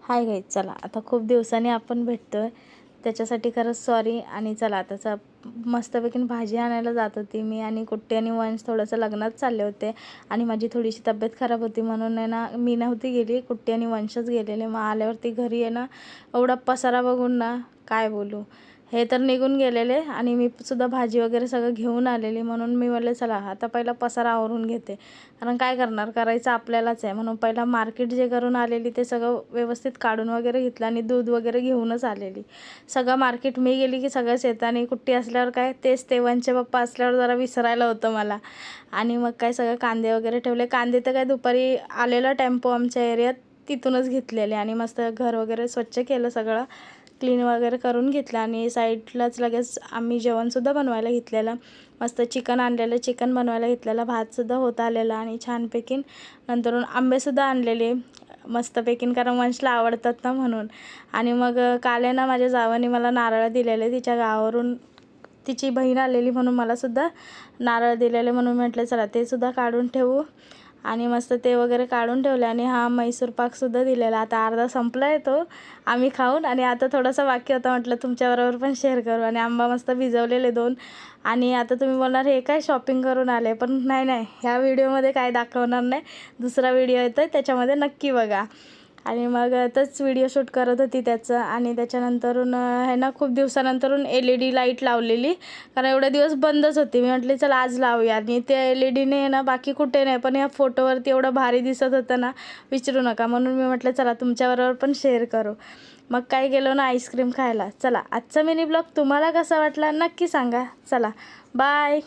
Hi guys, चला आता खूप दिवसांनी आपण भेटतोय, त्याच्यासाठी खरंच सॉरी. आणि चला आता मस्तपैकी भाजी आणायला जात होती मी, आणि कुट्टी आणि वंश थोडंसं लग्नात चालले होते. आणि माझी थोडीशी तब्येत खराब होती म्हणून आहे ना मी नव्हती गेली, कुट्टी आणि वंशच गेलेले. मग आल्यावरती घरी आहे ना एवढा पसारा बघून ना काय बोलू. हे तर निघून गेलेले आणि मी सुद्धा भाजी वगैरे सगळं घेऊन आलेली, म्हणून मी म्हणले चला आता पहिला पसारा आवरून घेते. कारण काय करणार, करायचं आपल्यालाच आहे. म्हणून पहिला मार्केट जे करून आलेली ते सगळं व्यवस्थित काढून वगैरे घेतलं आणि दूध वगैरे घेऊनच आलेली. सगळं मार्केट मी गेली की सगळंच येतं, आणि कुट्टी असल्यावर काय तेच तेव्हांचे पप्पा असल्यावर जरा विसरायला होतं मला. आणि मग काय सगळं कांदे वगैरे ठेवले. कांदे तर काय दुपारी आलेला टेम्पो आमच्या एरियात तिथूनच घेतलेले, आणि मस्त घर वगैरे स्वच्छ केलं, सगळं क्लीन वगैरे करून घेतलं. आणि साईडलाच लगेच आम्ही जेवणसुद्धा बनवायला घेतलेलं. मस्त चिकन आणलेलं, चिकन बनवायला घेतलेलं, भातसुद्धा होत आलेला. आणि छानपैकी नंतरून आंबेसुद्धा आणलेले मस्तपैकी, कारण वंशला आवडतात ना म्हणून. आणि मग काल आहे ना माझ्या जावाने मला नारळ दिलेले, तिच्या गावावरून तिची बहीण आलेली म्हणून मलासुद्धा नारळ दिलेले. म्हणून म्हटलं चला ते सुद्धा काढून ठेवू. आणि मस्त ते वगैरे काढून ठेवले. आणि हा मैसूर पाकसुद्धा दिलेला. आता अर्धा संपला आहे तो आम्ही खाऊन, आणि आता थोडासा बाकी होता, म्हटलं तुमच्याबरोबर पण शेअर करू. आणि आंबा मस्त भिजवलेले 2. आणि आता तुम्ही बोलणार हे काय शॉपिंग करून आले, पण नाही, ह्या व्हिडिओमध्ये काय दाखवणार नाही. दुसरा व्हिडिओ येतो आहे त्याच्यामध्ये नक्की बघा. आणि मग तोच व्हिडिओ शूट करत होती त्याचं. आणि त्याच्यानंतरून आहे ना खूप दिवसानंतरून LED लाईट लावलेली, कारण एवढे दिवस बंदच होती. मी म्हटले चला आज लावूया. आणि ते LEDने ना बाकी कुठे नाही, पण ह्या फोटोवरती एवढं भारी दिसत होतं ना विचारू नका. म्हणून मी म्हटलं चला तुमच्याबरोबर पण शेअर करू. मग काय गेलो ना आईस्क्रीम खायला. चला आजचा मिनी ब्लॉग तुम्हाला कसा वाटला नक्की सांगा. चला बाय.